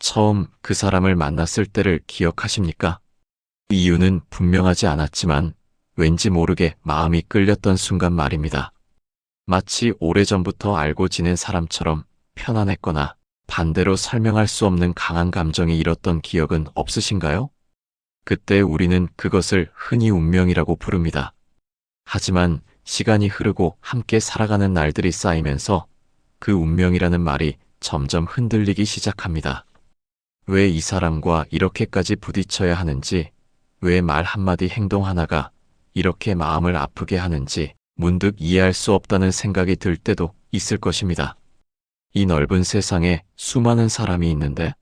처음 그 사람을 만났을 때를 기억하십니까? 이유는 분명하지 않았지만 왠지 모르게 마음이 끌렸던 순간 말입니다. 마치 오래전부터 알고 지낸 사람처럼 편안했거나 반대로 설명할 수 없는 강한 감정이 일었던 기억은 없으신가요? 그때 우리는 그것을 흔히 운명이라고 부릅니다. 하지만 시간이 흐르고 함께 살아가는 날들이 쌓이면서 그 운명이라는 말이 점점 흔들리기 시작합니다. 왜 이 사람과 이렇게까지 부딪혀야 하는지, 왜 말 한마디 행동 하나가 이렇게 마음을 아프게 하는지 문득 이해할 수 없다는 생각이 들 때도 있을 것입니다. 이 넓은 세상에 수많은 사람이 있는데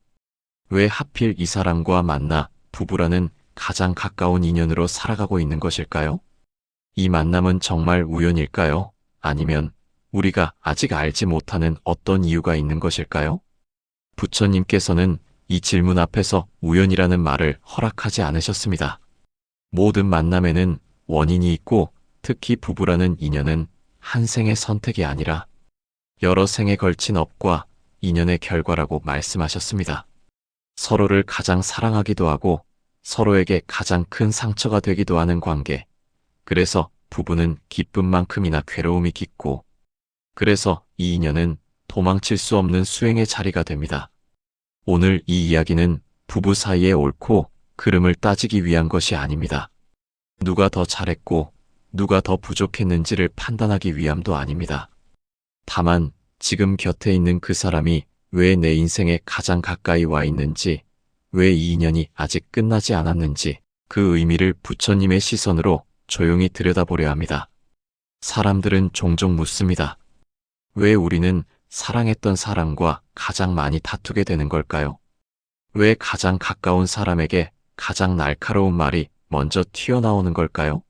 왜 하필 이 사람과 만나 부부라는 가장 가까운 인연으로 살아가고 있는 것일까요? 이 만남은 정말 우연일까요? 아니면 우리가 아직 알지 못하는 어떤 이유가 있는 것일까요? 부처님께서는 이 질문 앞에서 우연이라는 말을 허락하지 않으셨습니다. 모든 만남에는 원인이 있고 특히 부부라는 인연은 한 생의 선택이 아니라 여러 생에 걸친 업과 인연의 결과라고 말씀하셨습니다. 서로를 가장 사랑하기도 하고 서로에게 가장 큰 상처가 되기도 하는 관계. 그래서 부부는 기쁨만큼이나 괴로움이 깊고 그래서 이 인연은 도망칠 수 없는 수행의 자리가 됩니다. 오늘 이 이야기는 부부 사이의 옳고 그름을 따지기 위한 것이 아닙니다. 누가 더 잘했고 누가 더 부족했는지를 판단하기 위함도 아닙니다. 다만 지금 곁에 있는 그 사람이 왜 내 인생에 가장 가까이 와 있는지, 왜 이 인연이 아직 끝나지 않았는지 그 의미를 부처님의 시선으로 조용히 들여다보려 합니다. 사람들은 종종 묻습니다. 왜 우리는 사랑했던 사람과 가장 많이 다투게 되는 걸까요? 왜 가장 가까운 사람에게 가장 날카로운 말이 먼저 튀어나오는 걸까요?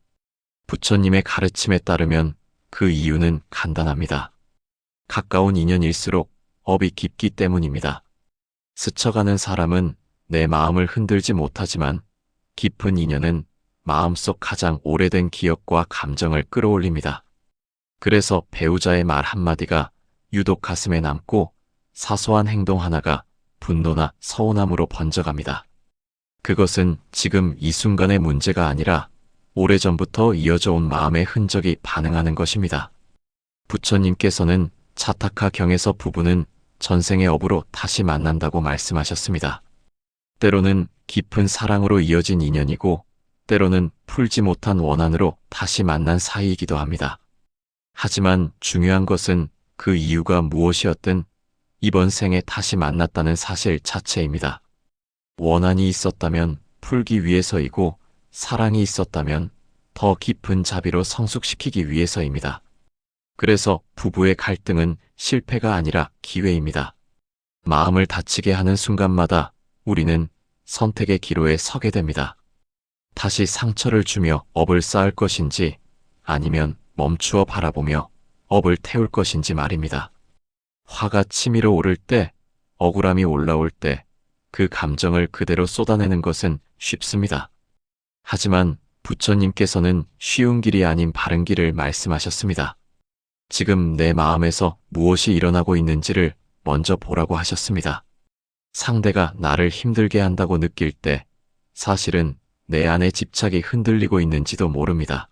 부처님의 가르침에 따르면 그 이유는 간단합니다. 가까운 인연일수록 업이 깊기 때문입니다. 스쳐가는 사람은 내 마음을 흔들지 못하지만 깊은 인연은 마음속 가장 오래된 기억과 감정을 끌어올립니다. 그래서 배우자의 말 한마디가 유독 가슴에 남고 사소한 행동 하나가 분노나 서운함으로 번져갑니다. 그것은 지금 이 순간의 문제가 아니라 오래전부터 이어져 온 마음의 흔적이 반응하는 것입니다. 부처님께서는 차타카 경에서 부부는 전생의 업으로 다시 만난다고 말씀하셨습니다. 때로는 깊은 사랑으로 이어진 인연이고 때로는 풀지 못한 원한으로 다시 만난 사이이기도 합니다. 하지만 중요한 것은 그 이유가 무엇이었든 이번 생에 다시 만났다는 사실 자체입니다. 원한이 있었다면 풀기 위해서이고 사랑이 있었다면 더 깊은 자비로 성숙시키기 위해서입니다. 그래서 부부의 갈등은 실패가 아니라 기회입니다. 마음을 다치게 하는 순간마다 우리는 선택의 기로에 서게 됩니다. 다시 상처를 주며 업을 쌓을 것인지 아니면 멈추어 바라보며 업을 태울 것인지 말입니다. 화가 치밀어 오를 때, 억울함이 올라올 때 그 감정을 그대로 쏟아내는 것은 쉽습니다. 하지만 부처님께서는 쉬운 길이 아닌 바른 길을 말씀하셨습니다. 지금 내 마음에서 무엇이 일어나고 있는지를 먼저 보라고 하셨습니다. 상대가 나를 힘들게 한다고 느낄 때 사실은 내 안의 집착이 흔들리고 있는지도 모릅니다.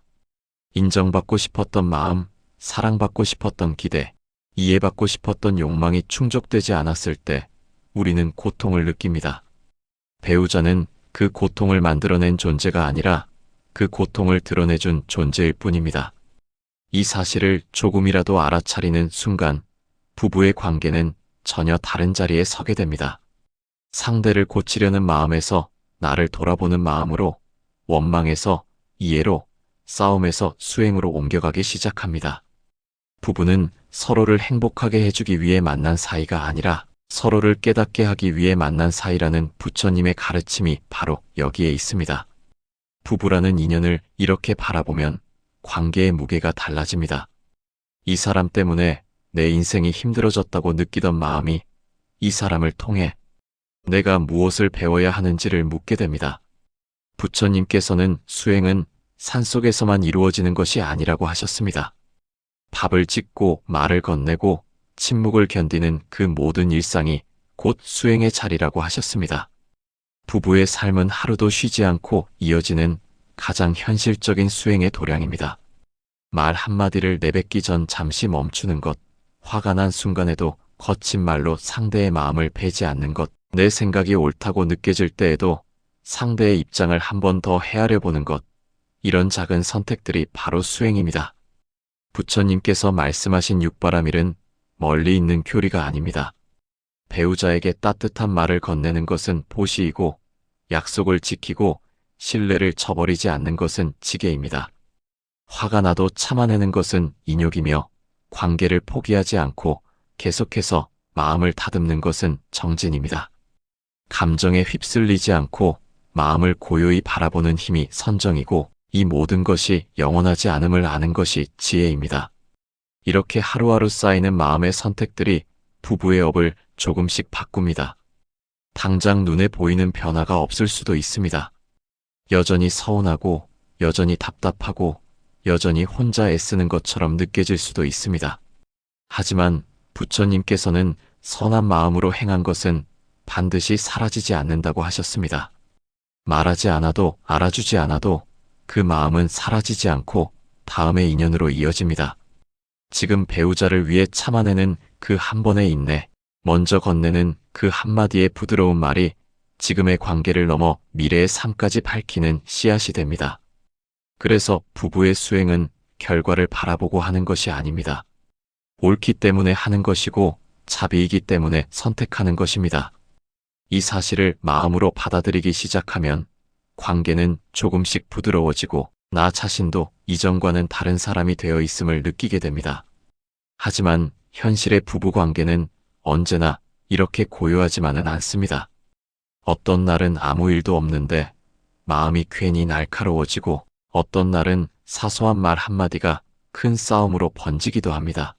인정받고 싶었던 마음, 사랑받고 싶었던 기대, 이해받고 싶었던 욕망이 충족되지 않았을 때 우리는 고통을 느낍니다. 배우자는 그 고통을 만들어낸 존재가 아니라 그 고통을 드러내준 존재일 뿐입니다. 이 사실을 조금이라도 알아차리는 순간 부부의 관계는 전혀 다른 자리에 서게 됩니다. 상대를 고치려는 마음에서 나를 돌아보는 마음으로, 원망에서 이해로, 싸움에서 수행으로 옮겨가기 시작합니다. 부부는 서로를 행복하게 해주기 위해 만난 사이가 아니라 서로를 깨닫게 하기 위해 만난 사이라는 부처님의 가르침이 바로 여기에 있습니다. 부부라는 인연을 이렇게 바라보면 관계의 무게가 달라집니다. 이 사람 때문에 내 인생이 힘들어졌다고 느끼던 마음이 이 사람을 통해 내가 무엇을 배워야 하는지를 묻게 됩니다. 부처님께서는 수행은 산속에서만 이루어지는 것이 아니라고 하셨습니다. 밥을 짓고 말을 건네고 침묵을 견디는 그 모든 일상이 곧 수행의 자리라고 하셨습니다. 부부의 삶은 하루도 쉬지 않고 이어지는 가장 현실적인 수행의 도량입니다. 말 한마디를 내뱉기 전 잠시 멈추는 것, 화가 난 순간에도 거친 말로 상대의 마음을 베지 않는 것, 내 생각이 옳다고 느껴질 때에도 상대의 입장을 한 번 더 헤아려 보는 것, 이런 작은 선택들이 바로 수행입니다. 부처님께서 말씀하신 육바라밀은 멀리 있는 교리가 아닙니다. 배우자에게 따뜻한 말을 건네는 것은 보시이고, 약속을 지키고 신뢰를 저버리지 않는 것은 지계입니다. 화가 나도 참아내는 것은 인욕이며, 관계를 포기하지 않고 계속해서 마음을 다듬는 것은 정진입니다. 감정에 휩쓸리지 않고 마음을 고요히 바라보는 힘이 선정이고, 이 모든 것이 영원하지 않음을 아는 것이 지혜입니다. 이렇게 하루하루 쌓이는 마음의 선택들이 부부의 업을 조금씩 바꿉니다. 당장 눈에 보이는 변화가 없을 수도 있습니다. 여전히 서운하고, 여전히 답답하고, 여전히 혼자 애쓰는 것처럼 느껴질 수도 있습니다. 하지만 부처님께서는 선한 마음으로 행한 것은 반드시 사라지지 않는다고 하셨습니다. 말하지 않아도, 알아주지 않아도 그 마음은 사라지지 않고 다음의 인연으로 이어집니다. 지금 배우자를 위해 참아내는 그 한 번의 인내, 먼저 건네는 그 한마디의 부드러운 말이 지금의 관계를 넘어 미래의 삶까지 밝히는 씨앗이 됩니다. 그래서 부부의 수행은 결과를 바라보고 하는 것이 아닙니다. 옳기 때문에 하는 것이고 자비이기 때문에 선택하는 것입니다. 이 사실을 마음으로 받아들이기 시작하면 관계는 조금씩 부드러워지고 나 자신도 이전과는 다른 사람이 되어 있음을 느끼게 됩니다. 하지만 현실의 부부 관계는 언제나 이렇게 고요하지만은 않습니다. 어떤 날은 아무 일도 없는데 마음이 괜히 날카로워지고, 어떤 날은 사소한 말 한마디가 큰 싸움으로 번지기도 합니다.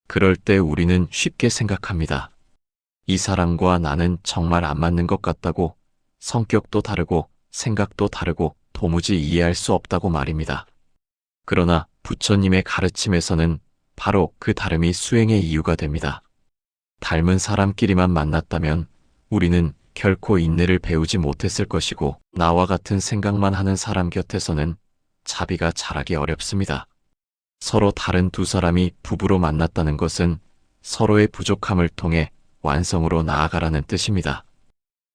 그럴 때 우리는 쉽게 생각합니다. 이 사람과 나는 정말 안 맞는 것 같다고, 성격도 다르고 생각도 다르고 도무지 이해할 수 없다고 말입니다. 그러나 부처님의 가르침에서는 바로 그 다름이 수행의 이유가 됩니다. 닮은 사람끼리만 만났다면 우리는 결코 인내를 배우지 못했을 것이고, 나와 같은 생각만 하는 사람 곁에서는 자비가 자라기 어렵습니다. 서로 다른 두 사람이 부부로 만났다는 것은 서로의 부족함을 통해 완성으로 나아가라는 뜻입니다.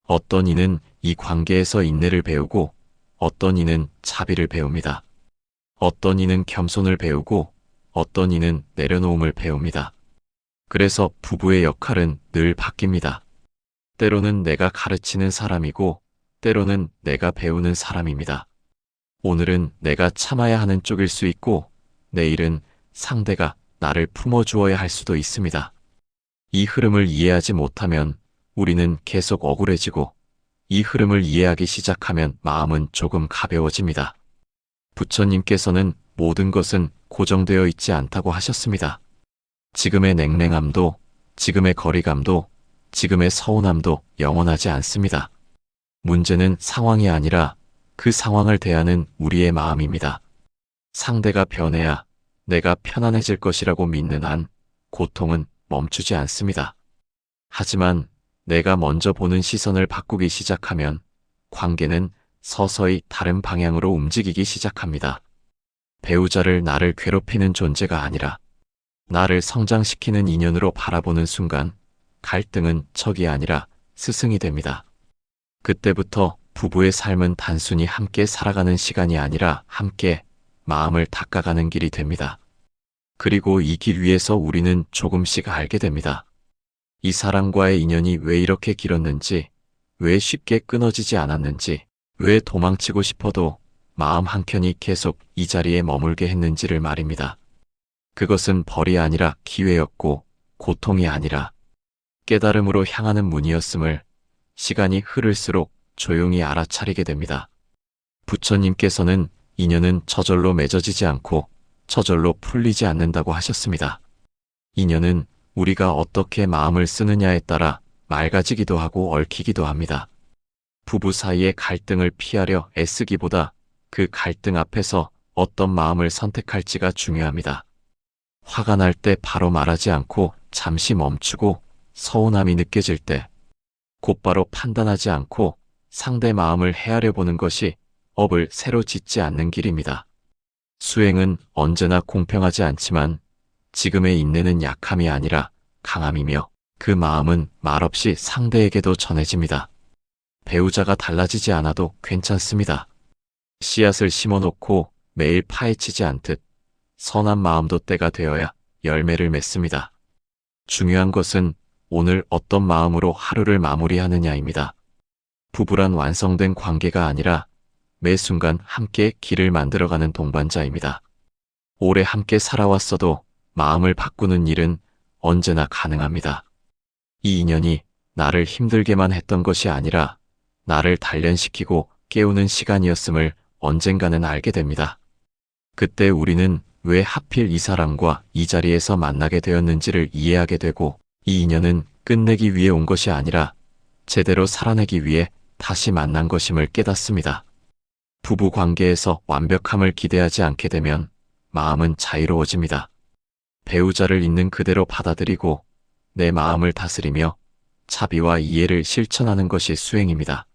어떤 이는 이 관계에서 인내를 배우고, 어떤 이는 자비를 배웁니다. 어떤 이는 겸손을 배우고, 어떤 이는 내려놓음을 배웁니다. 그래서 부부의 역할은 늘 바뀝니다. 때로는 내가 가르치는 사람이고, 때로는 내가 배우는 사람입니다. 오늘은 내가 참아야 하는 쪽일 수 있고, 내일은 상대가 나를 품어주어야 할 수도 있습니다. 이 흐름을 이해하지 못하면 우리는 계속 억울해지고, 이 흐름을 이해하기 시작하면 마음은 조금 가벼워집니다. 부처님께서는 모든 것은 고정되어 있지 않다고 하셨습니다. 지금의 냉랭함도, 지금의 거리감도, 지금의 서운함도 영원하지 않습니다. 문제는 상황이 아니라 그 상황을 대하는 우리의 마음입니다. 상대가 변해야 내가 편안해질 것이라고 믿는 한 고통은 멈추지 않습니다. 하지만 내가 먼저 보는 시선을 바꾸기 시작하면 관계는 서서히 다른 방향으로 움직이기 시작합니다. 배우자를 나를 괴롭히는 존재가 아니라 나를 성장시키는 인연으로 바라보는 순간 갈등은 적이 아니라 스승이 됩니다. 그때부터 부부의 삶은 단순히 함께 살아가는 시간이 아니라 함께 마음을 닦아가는 길이 됩니다. 그리고 이 길 위에서 우리는 조금씩 알게 됩니다. 이 사람과의 인연이 왜 이렇게 길었는지, 왜 쉽게 끊어지지 않았는지, 왜 도망치고 싶어도 마음 한켠이 계속 이 자리에 머물게 했는지를 말입니다. 그것은 벌이 아니라 기회였고, 고통이 아니라 깨달음으로 향하는 문이었음을 시간이 흐를수록 조용히 알아차리게 됩니다. 부처님께서는 인연은 저절로 맺어지지 않고 저절로 풀리지 않는다고 하셨습니다. 인연은 우리가 어떻게 마음을 쓰느냐에 따라 맑아지기도 하고 얽히기도 합니다. 부부 사이의 갈등을 피하려 애쓰기보다 그 갈등 앞에서 어떤 마음을 선택할지가 중요합니다. 화가 날 때 바로 말하지 않고 잠시 멈추고 서운함이 느껴질 때 곧바로 판단하지 않고 상대 마음을 헤아려 보는 것이 업을 새로 짓지 않는 길입니다. 수행은 언제나 공평하지 않지만 지금의 인내는 약함이 아니라 강함이며 그 마음은 말없이 상대에게도 전해집니다. 배우자가 달라지지 않아도 괜찮습니다. 씨앗을 심어놓고 매일 파헤치지 않듯 선한 마음도 때가 되어야 열매를 맺습니다. 중요한 것은 오늘 어떤 마음으로 하루를 마무리하느냐입니다. 부부란 완성된 관계가 아니라 매 순간 함께 길을 만들어가는 동반자입니다. 오래 함께 살아왔어도 마음을 바꾸는 일은 언제나 가능합니다. 이 인연이 나를 힘들게만 했던 것이 아니라 나를 단련시키고 깨우는 시간이었음을 언젠가는 알게 됩니다. 그때 우리는 왜 하필 이 사람과 이 자리에서 만나게 되었는지를 이해하게 되고 이 인연은 끝내기 위해 온 것이 아니라 제대로 살아내기 위해 다시 만난 것임을 깨닫습니다. 부부 관계에서 완벽함을 기대하지 않게 되면 마음은 자유로워집니다. 배우자를 있는 그대로 받아들이고 내 마음을 다스리며 자비와 이해를 실천하는 것이 수행입니다.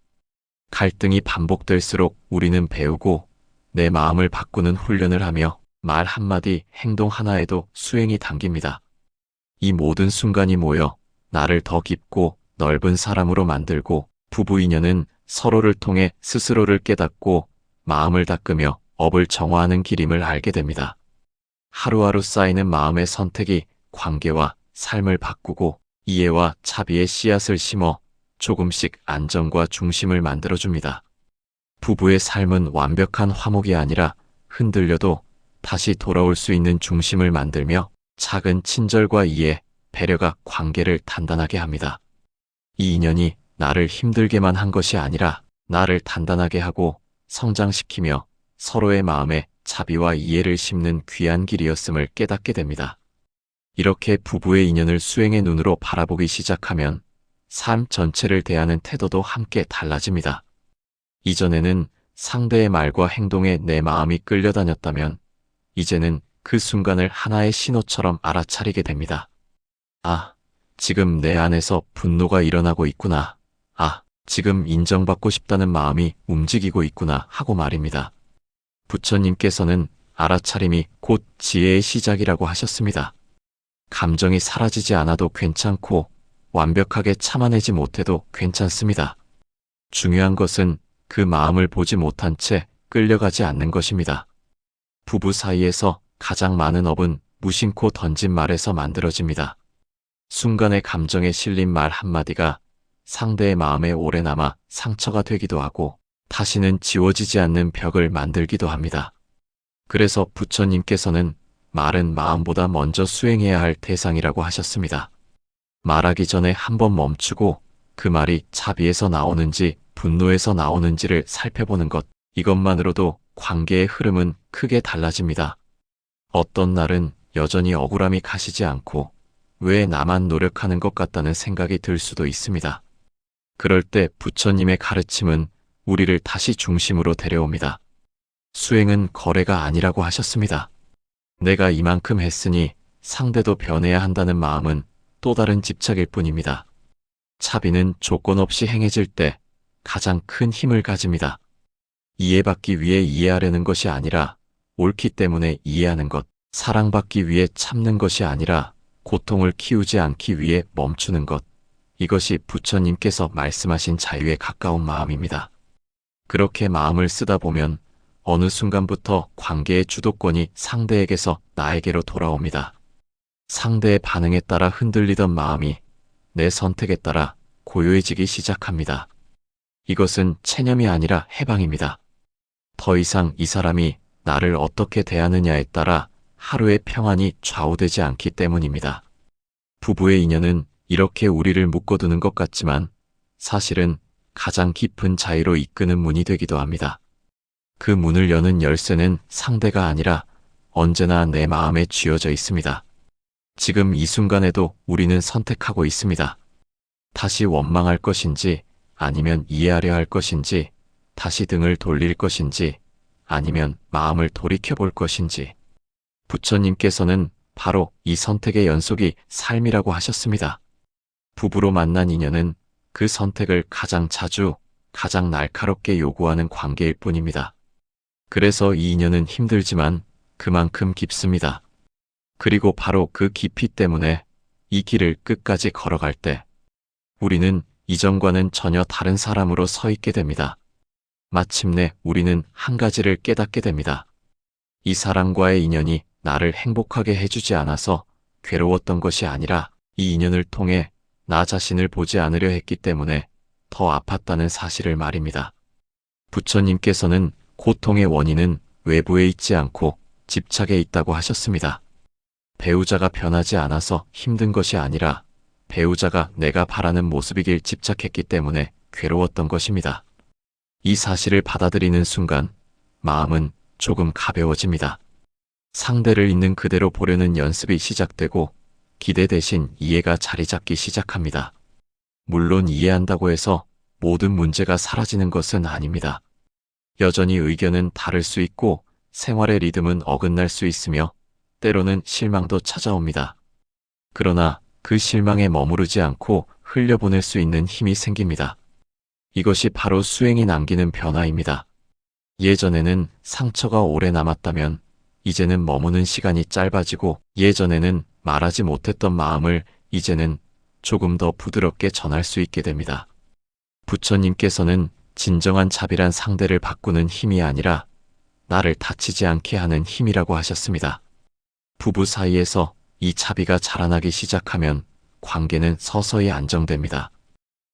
갈등이 반복될수록 우리는 배우고 내 마음을 바꾸는 훈련을 하며 말 한마디, 행동 하나에도 수행이 담깁니다. 이 모든 순간이 모여 나를 더 깊고 넓은 사람으로 만들고 부부 인연은 서로를 통해 스스로를 깨닫고 마음을 닦으며 업을 정화하는 길임을 알게 됩니다. 하루하루 쌓이는 마음의 선택이 관계와 삶을 바꾸고 이해와 자비의 씨앗을 심어 조금씩 안정과 중심을 만들어줍니다. 부부의 삶은 완벽한 화목이 아니라 흔들려도 다시 돌아올 수 있는 중심을 만들며 작은 친절과 이해, 배려가 관계를 단단하게 합니다. 이 인연이 나를 힘들게만 한 것이 아니라 나를 단단하게 하고 성장시키며 서로의 마음에 자비와 이해를 심는 귀한 길이었음을 깨닫게 됩니다. 이렇게 부부의 인연을 수행의 눈으로 바라보기 시작하면 삶 전체를 대하는 태도도 함께 달라집니다. 이전에는 상대의 말과 행동에 내 마음이 끌려다녔다면 이제는 그 순간을 하나의 신호처럼 알아차리게 됩니다. 아, 지금 내 안에서 분노가 일어나고 있구나. 아, 지금 인정받고 싶다는 마음이 움직이고 있구나 하고 말입니다. 부처님께서는 알아차림이 곧 지혜의 시작이라고 하셨습니다. 감정이 사라지지 않아도 괜찮고 완벽하게 참아내지 못해도 괜찮습니다. 중요한 것은 그 마음을 보지 못한 채 끌려가지 않는 것입니다. 부부 사이에서 가장 많은 업은 무심코 던진 말에서 만들어집니다. 순간의 감정에 실린 말 한마디가 상대의 마음에 오래 남아 상처가 되기도 하고 다시는 지워지지 않는 벽을 만들기도 합니다. 그래서 부처님께서는 말은 마음보다 먼저 수행해야 할 대상이라고 하셨습니다. 말하기 전에 한번 멈추고 그 말이 자비에서 나오는지 분노에서 나오는지를 살펴보는 것, 이것만으로도 관계의 흐름은 크게 달라집니다. 어떤 날은 여전히 억울함이 가시지 않고 왜 나만 노력하는 것 같다는 생각이 들 수도 있습니다. 그럴 때 부처님의 가르침은 우리를 다시 중심으로 데려옵니다. 수행은 거래가 아니라고 하셨습니다. 내가 이만큼 했으니 상대도 변해야 한다는 마음은 또 다른 집착일 뿐입니다. 차비는 조건 없이 행해질 때 가장 큰 힘을 가집니다. 이해받기 위해 이해하려는 것이 아니라 옳기 때문에 이해하는 것, 사랑받기 위해 참는 것이 아니라 고통을 키우지 않기 위해 멈추는 것, 이것이 부처님께서 말씀하신 자유에 가까운 마음입니다. 그렇게 마음을 쓰다 보면 어느 순간부터 관계의 주도권이 상대에게서 나에게로 돌아옵니다. 상대의 반응에 따라 흔들리던 마음이 내 선택에 따라 고요해지기 시작합니다. 이것은 체념이 아니라 해방입니다. 더 이상 이 사람이 나를 어떻게 대하느냐에 따라 하루의 평안이 좌우되지 않기 때문입니다. 부부의 인연은 이렇게 우리를 묶어두는 것 같지만 사실은 가장 깊은 자유로 이끄는 문이 되기도 합니다. 그 문을 여는 열쇠는 상대가 아니라 언제나 내 마음에 쥐어져 있습니다. 지금 이 순간에도 우리는 선택하고 있습니다. 다시 원망할 것인지 아니면 이해하려 할 것인지, 다시 등을 돌릴 것인지 아니면 마음을 돌이켜볼 것인지. 부처님께서는 바로 이 선택의 연속이 삶이라고 하셨습니다. 부부로 만난 인연은 그 선택을 가장 자주, 가장 날카롭게 요구하는 관계일 뿐입니다. 그래서 이 인연은 힘들지만 그만큼 깊습니다. 그리고 바로 그 깊이 때문에 이 길을 끝까지 걸어갈 때 우리는 이전과는 전혀 다른 사람으로 서 있게 됩니다. 마침내 우리는 한 가지를 깨닫게 됩니다. 이 사람과의 인연이 나를 행복하게 해주지 않아서 괴로웠던 것이 아니라 이 인연을 통해 나 자신을 보지 않으려 했기 때문에 더 아팠다는 사실을 말입니다. 부처님께서는 고통의 원인은 외부에 있지 않고 집착에 있다고 하셨습니다. 배우자가 변하지 않아서 힘든 것이 아니라 배우자가 내가 바라는 모습이길 집착했기 때문에 괴로웠던 것입니다. 이 사실을 받아들이는 순간 마음은 조금 가벼워집니다. 상대를 있는 그대로 보려는 연습이 시작되고 기대 대신 이해가 자리 잡기 시작합니다. 물론 이해한다고 해서 모든 문제가 사라지는 것은 아닙니다. 여전히 의견은 다를 수 있고 생활의 리듬은 어긋날 수 있으며 때로는 실망도 찾아옵니다. 그러나 그 실망에 머무르지 않고 흘려보낼 수 있는 힘이 생깁니다. 이것이 바로 수행이 남기는 변화입니다. 예전에는 상처가 오래 남았다면 이제는 머무는 시간이 짧아지고 예전에는 말하지 못했던 마음을 이제는 조금 더 부드럽게 전할 수 있게 됩니다. 부처님께서는 진정한 자비란 상대를 바꾸는 힘이 아니라 나를 다치지 않게 하는 힘이라고 하셨습니다. 부부 사이에서 이 자비가 자라나기 시작하면 관계는 서서히 안정됩니다.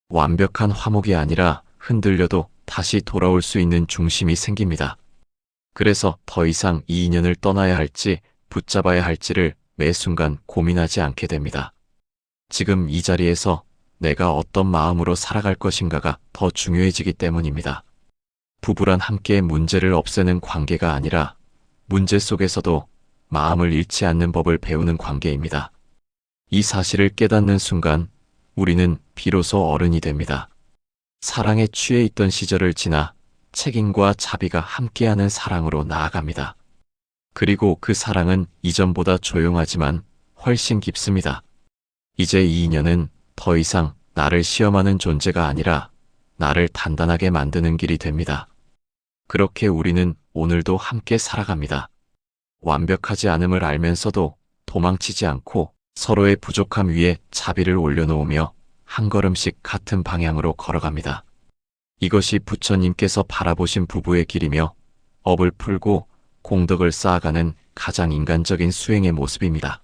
완벽한 화목이 아니라 흔들려도 다시 돌아올 수 있는 중심이 생깁니다. 그래서 더 이상 이 인연을 떠나야 할지 붙잡아야 할지를 매 순간 고민하지 않게 됩니다. 지금 이 자리에서 내가 어떤 마음으로 살아갈 것인가가 더 중요해지기 때문입니다. 부부란 함께 문제를 없애는 관계가 아니라 문제 속에서도 마음을 잃지 않는 법을 배우는 관계입니다. 이 사실을 깨닫는 순간 우리는 비로소 어른이 됩니다. 사랑에 취해 있던 시절을 지나 책임과 자비가 함께하는 사랑으로 나아갑니다. 그리고 그 사랑은 이전보다 조용하지만 훨씬 깊습니다. 이제 이 인연은 더 이상 나를 시험하는 존재가 아니라 나를 단단하게 만드는 길이 됩니다. 그렇게 우리는 오늘도 함께 살아갑니다. 완벽하지 않음을 알면서도 도망치지 않고 서로의 부족함 위에 자비를 올려놓으며 한 걸음씩 같은 방향으로 걸어갑니다. 이것이 부처님께서 바라보신 부부의 길이며 업을 풀고 공덕을 쌓아가는 가장 인간적인 수행의 모습입니다.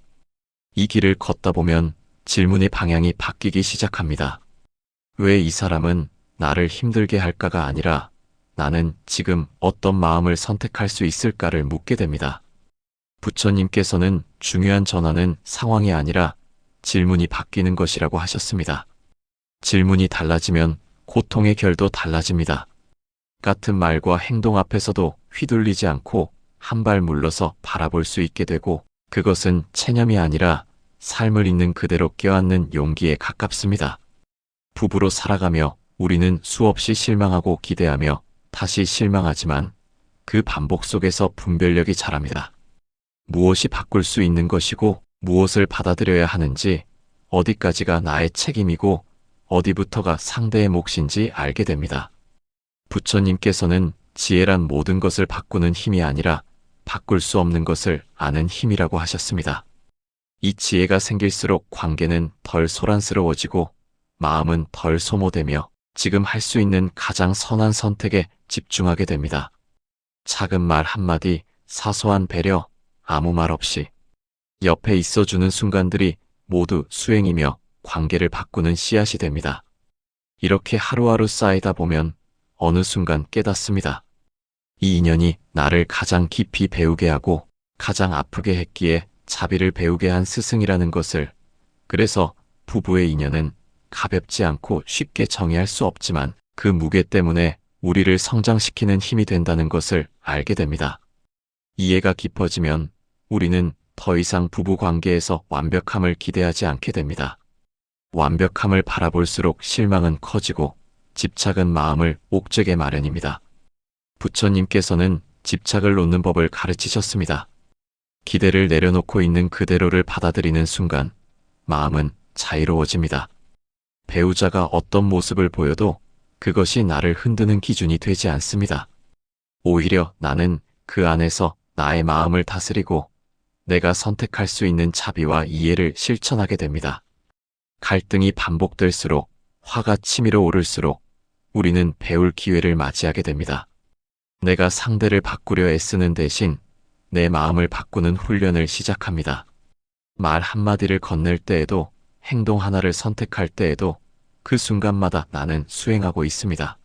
이 길을 걷다 보면 질문의 방향이 바뀌기 시작합니다. 왜 이 사람은 나를 힘들게 할까가 아니라 나는 지금 어떤 마음을 선택할 수 있을까를 묻게 됩니다. 부처님께서는 중요한 전환은 상황이 아니라 질문이 바뀌는 것이라고 하셨습니다. 질문이 달라지면 고통의 결도 달라집니다. 같은 말과 행동 앞에서도 휘둘리지 않고 한 발 물러서 바라볼 수 있게 되고 그것은 체념이 아니라 삶을 있는 그대로 껴안는 용기에 가깝습니다. 부부로 살아가며 우리는 수없이 실망하고 기대하며 다시 실망하지만 그 반복 속에서 분별력이 자랍니다. 무엇이 바꿀 수 있는 것이고 무엇을 받아들여야 하는지 어디까지가 나의 책임이고 어디부터가 상대의 몫인지 알게 됩니다. 부처님께서는 지혜란 모든 것을 바꾸는 힘이 아니라 바꿀 수 없는 것을 아는 힘이라고 하셨습니다. 이 지혜가 생길수록 관계는 덜 소란스러워지고 마음은 덜 소모되며 지금 할 수 있는 가장 선한 선택에 집중하게 됩니다. 작은 말 한마디, 사소한 배려, 아무 말 없이 옆에 있어주는 순간들이 모두 수행이며 관계를 바꾸는 씨앗이 됩니다. 이렇게 하루하루 쌓이다 보면 어느 순간 깨닫습니다. 이 인연이 나를 가장 깊이 배우게 하고 가장 아프게 했기에 자비를 배우게 한 스승이라는 것을. 그래서 부부의 인연은 가볍지 않고 쉽게 정의할 수 없지만 그 무게 때문에 우리를 성장시키는 힘이 된다는 것을 알게 됩니다. 이해가 깊어지면 우리는 더 이상 부부 관계에서 완벽함을 기대하지 않게 됩니다. 완벽함을 바라볼수록 실망은 커지고 집착은 마음을 옥죄게 마련입니다. 부처님께서는 집착을 놓는 법을 가르치셨습니다. 기대를 내려놓고 있는 그대로를 받아들이는 순간 마음은 자유로워집니다. 배우자가 어떤 모습을 보여도 그것이 나를 흔드는 기준이 되지 않습니다. 오히려 나는 그 안에서 나의 마음을 다스리고 내가 선택할 수 있는 자비와 이해를 실천하게 됩니다. 갈등이 반복될수록, 화가 치밀어 오를수록 우리는 배울 기회를 맞이하게 됩니다. 내가 상대를 바꾸려 애쓰는 대신 내 마음을 바꾸는 훈련을 시작합니다. 말 한마디를 건넬 때에도, 행동 하나를 선택할 때에도 그 순간마다 나는 수행하고 있습니다.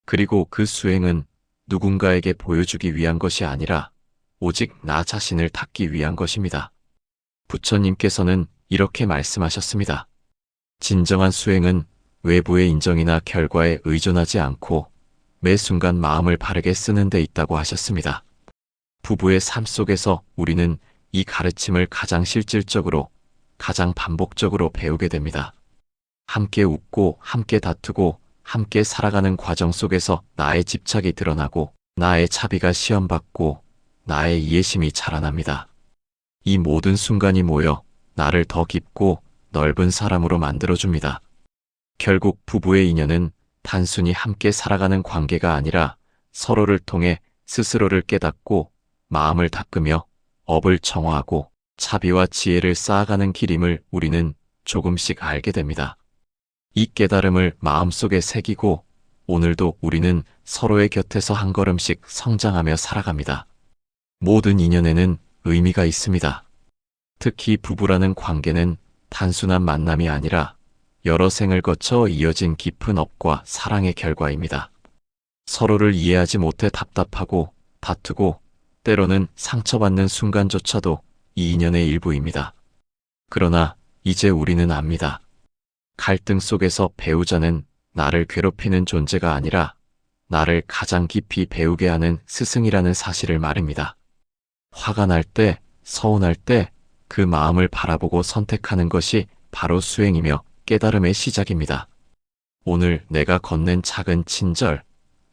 그리고 그 수행은 누군가에게 보여주기 위한 것이 아니라 오직 나 자신을 닦기 위한 것입니다. 부처님께서는 이렇게 말씀하셨습니다. 진정한 수행은 외부의 인정이나 결과에 의존하지 않고 매 순간 마음을 바르게 쓰는 데 있다고 하셨습니다. 부부의 삶 속에서 우리는 이 가르침을 가장 실질적으로, 가장 반복적으로 배우게 됩니다. 함께 웃고, 함께 다투고, 함께 살아가는 과정 속에서 나의 집착이 드러나고, 나의 차비가 시험받고, 나의 이해심이 자라납니다. 이 모든 순간이 모여 나를 더 깊고 넓은 사람으로 만들어줍니다. 결국 부부의 인연은 단순히 함께 살아가는 관계가 아니라 서로를 통해 스스로를 깨닫고 마음을 닦으며 업을 정화하고 차비와 지혜를 쌓아가는 길임을 우리는 조금씩 알게 됩니다. 이 깨달음을 마음속에 새기고 오늘도 우리는 서로의 곁에서 한 걸음씩 성장하며 살아갑니다. 모든 인연에는 의미가 있습니다. 특히 부부라는 관계는 단순한 만남이 아니라 여러 생을 거쳐 이어진 깊은 업과 사랑의 결과입니다. 서로를 이해하지 못해 답답하고 다투고 때로는 상처받는 순간조차도 이 인연의 일부입니다. 그러나 이제 우리는 압니다. 갈등 속에서 배우자는 나를 괴롭히는 존재가 아니라 나를 가장 깊이 배우게 하는 스승이라는 사실을 말입니다. 화가 날 때, 서운할 때 그 마음을 바라보고 선택하는 것이 바로 수행이며 깨달음의 시작입니다. 오늘 내가 건넨 작은 친절,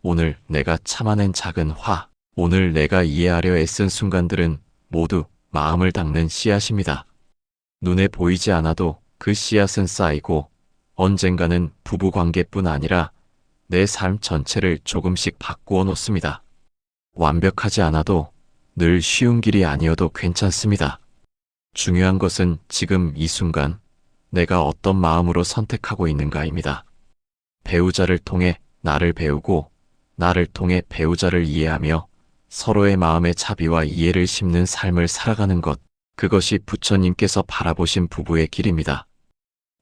오늘 내가 참아낸 작은 화, 오늘 내가 이해하려 애쓴 순간들은 모두 마음을 닦는 씨앗입니다. 눈에 보이지 않아도 그 씨앗은 쌓이고 언젠가는 부부관계뿐 아니라 내 삶 전체를 조금씩 바꾸어 놓습니다. 완벽하지 않아도 늘 쉬운 길이 아니어도 괜찮습니다. 중요한 것은 지금 이 순간 내가 어떤 마음으로 선택하고 있는가입니다. 배우자를 통해 나를 배우고 나를 통해 배우자를 이해하며 서로의 마음의 차비와 이해를 심는 삶을 살아가는 것, 그것이 부처님께서 바라보신 부부의 길입니다.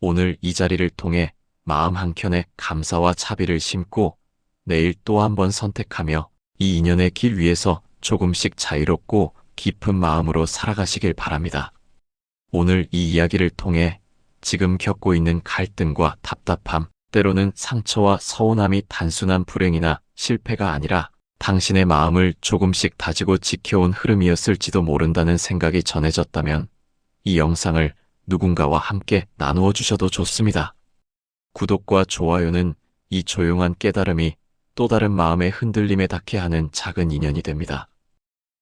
오늘 이 자리를 통해 마음 한켠에 감사와 차비를 심고 내일 또 한 번 선택하며 이 인연의 길 위에서 조금씩 자유롭고 깊은 마음으로 살아가시길 바랍니다. 오늘 이 이야기를 통해 지금 겪고 있는 갈등과 답답함, 때로는 상처와 서운함이 단순한 불행이나 실패가 아니라 당신의 마음을 조금씩 다지고 지켜온 흐름이었을지도 모른다는 생각이 전해졌다면 이 영상을 누군가와 함께 나누어 주셔도 좋습니다. 구독과 좋아요는 이 조용한 깨달음이 또 다른 마음의 흔들림에 닿게 하는 작은 인연이 됩니다.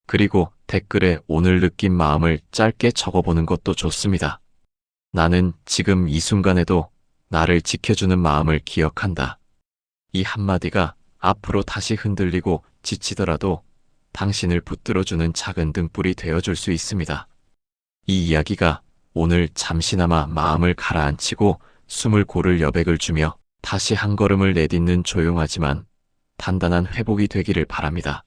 그리고 댓글에 오늘 느낀 마음을 짧게 적어보는 것도 좋습니다. 나는 지금 이 순간에도 나를 지켜주는 마음을 기억한다. 이 한마디가 앞으로 다시 흔들리고 지치더라도 당신을 붙들어주는 작은 등불이 되어줄 수 있습니다. 이 이야기가 오늘 잠시나마 마음을 가라앉히고 숨을 고를 여백을 주며 다시 한 걸음을 내딛는 조용하지만 단단한 회복이 되기를 바랍니다.